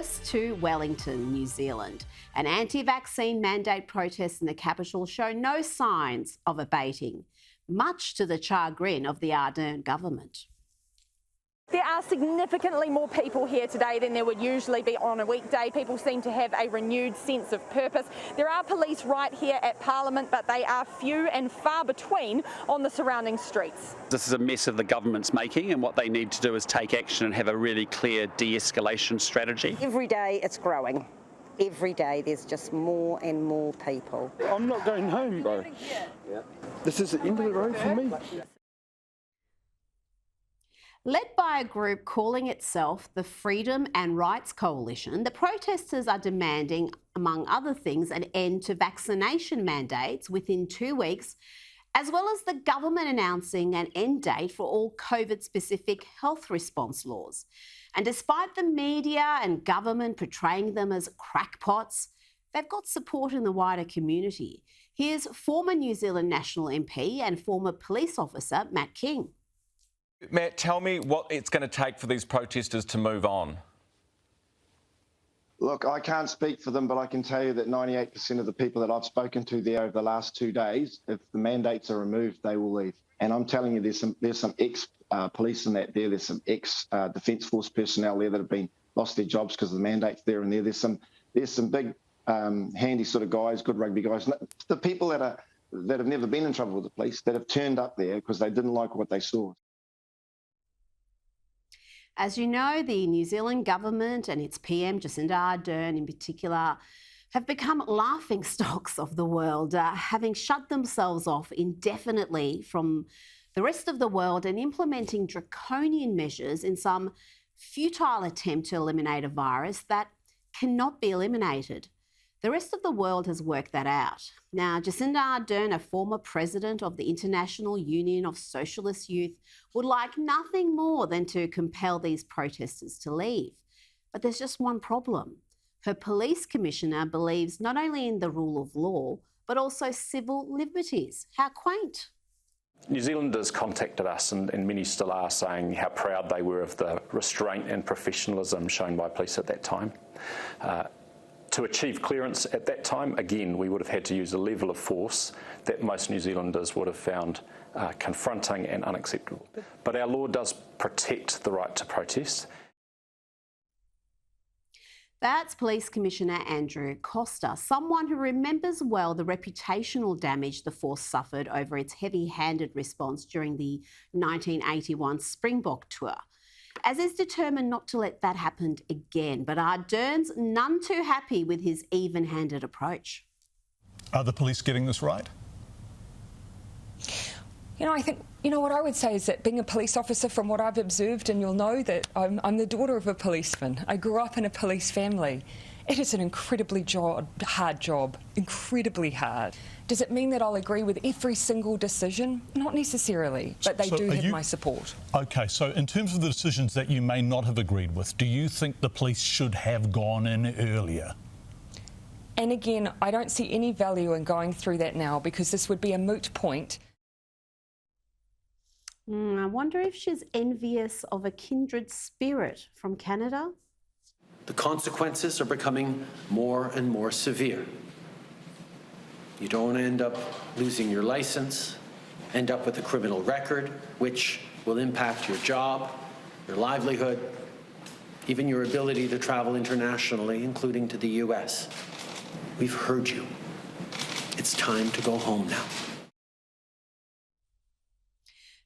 First to Wellington, New Zealand. An anti-vaccine mandate protest in the capital show no signs of abating, much to the chagrin of the Ardern government. There are significantly more people here today than there would usually be on a weekday. People seem to have a renewed sense of purpose. There are police right here at Parliament, but they are few and far between on the surrounding streets. This is a mess of the government's making, and what they need to do is take action and have a really clear de-escalation strategy. Every day it's growing. Every day there's just more and more people. I'm not going home, bro. This is the end of the road for me. Led by a group calling itself the Freedom and Rights Coalition, the protesters are demanding, among other things, an end to vaccination mandates within 2 weeks, as well as the government announcing an end date for all COVID-specific health response laws. And despite the media and government portraying them as crackpots, they've got support in the wider community. Here's former New Zealand National MP and former police officer Matt King. Matt, tell me what it's going to take for these protesters to move on. Look, I can't speak for them, but I can tell you that 98% of the people that I've spoken to there over the last 2 days, if the mandates are removed, they will leave. And I'm telling you, there's some ex-police in that there. There's some ex-Defence Force personnel there that have been lost their jobs because of the mandates there and there. There's some big, handy sort of guys, good rugby guys. The people that have never been in trouble with the police, that have turned up there because they didn't like what they saw. As you know, the New Zealand government and its PM, Jacinda Ardern in particular, have become laughingstocks of the world, having shut themselves off indefinitely from the rest of the world and implementing draconian measures in some futile attempt to eliminate a virus that cannot be eliminated. The rest of the world has worked that out. Now, Jacinda Ardern, a former president of the International Union of Socialist Youth, would like nothing more than to compel these protesters to leave. But there's just one problem. Her police commissioner believes not only in the rule of law, but also civil liberties. How quaint. New Zealanders contacted us, and many still are, saying how proud they were of the restraint and professionalism shown by police at that time. To achieve clearance at that time, again, we would have had to use a level of force that most New Zealanders would have found confronting and unacceptable. But our law does protect the right to protest. That's Police Commissioner Andrew Costa, someone who remembers well the reputational damage the force suffered over its heavy-handed response during the 1981 Springbok tour, as is determined not to let that happen again. But Ardern's none too happy with his even-handed approach. Are the police getting this right? I think, what I would say is that being a police officer, from what I've observed, and you'll know that I'm the daughter of a policeman. I grew up in a police family. It is an incredibly hard job, incredibly hard. Does it mean that I'll agree with every single decision? Not necessarily, but they do have my support. OK, so in terms of the decisions that you may not have agreed with, do you think the police should have gone in earlier? And again, I don't see any value in going through that now, because this would be a moot point. I wonder if she's envious of a kindred spirit from Canada. The consequences are becoming more and more severe. You don't end up losing your license, end up with a criminal record, which will impact your job, your livelihood, even your ability to travel internationally, including to the US. We've heard you. It's time to go home now.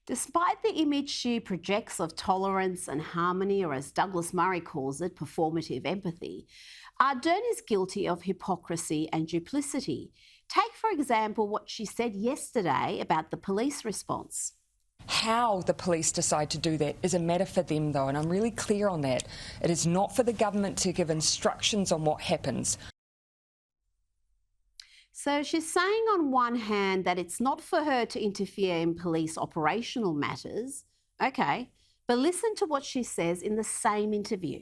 Despite the image she projects of tolerance and harmony, or as Douglas Murray calls it, performative empathy, Ardern is guilty of hypocrisy and duplicity. Take, for example, what she said yesterday about the police response. How the police decide to do that is a matter for them, though, and I'm really clear on that. It is not for the government to give instructions on what happens. So she's saying on one hand that it's not for her to interfere in police operational matters. OK, but listen to what she says in the same interview.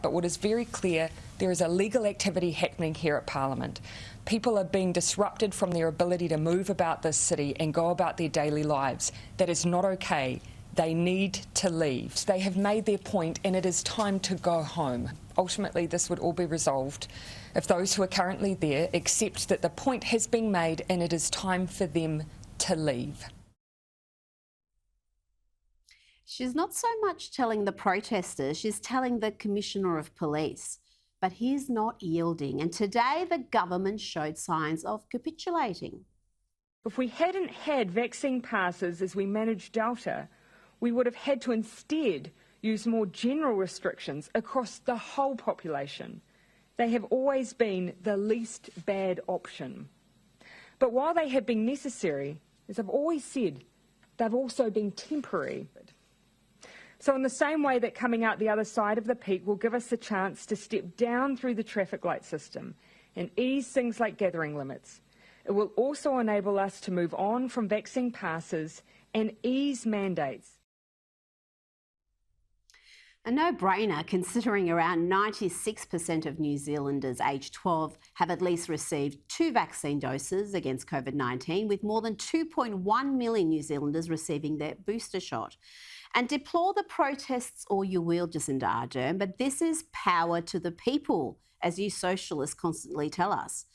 But what is very clear, there is illegal activity happening here at Parliament. People are being disrupted from their ability to move about this city and go about their daily lives. That is not OK. They need to leave. They have made their point, and it is time to go home. ultimately this would all be resolved if those who are currently there accept that the point has been made and it is time for them to leave. She's not so much telling the protesters, she's telling the Commissioner of Police. But he's not yielding, and today the government showed signs of capitulating. If we hadn't had vaccine passes as we managed Delta, we would have had to instead use more general restrictions across the whole population. They have always been the least bad option. But while they have been necessary, as I've always said, they've also been temporary. So in the same way that coming out the other side of the peak will give us the chance to step down through the traffic light system and ease things like gathering limits, it will also enable us to move on from vaccine passes and ease mandates. A no-brainer, considering around 96% of New Zealanders aged 12 have at least received 2 vaccine doses against COVID-19, with more than 2.1 million New Zealanders receiving their booster shot. And deplore the protests all you will, Jacinda Ardern, but this is power to the people, as you socialists constantly tell us.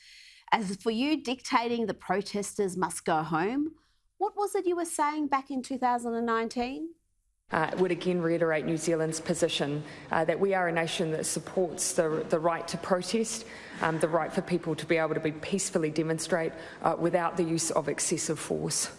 As for you dictating the protesters must go home, what was it you were saying back in 2019? Would again reiterate New Zealand's position that we are a nation that supports the right to protest, the right for people to be able to peacefully demonstrate without the use of excessive force.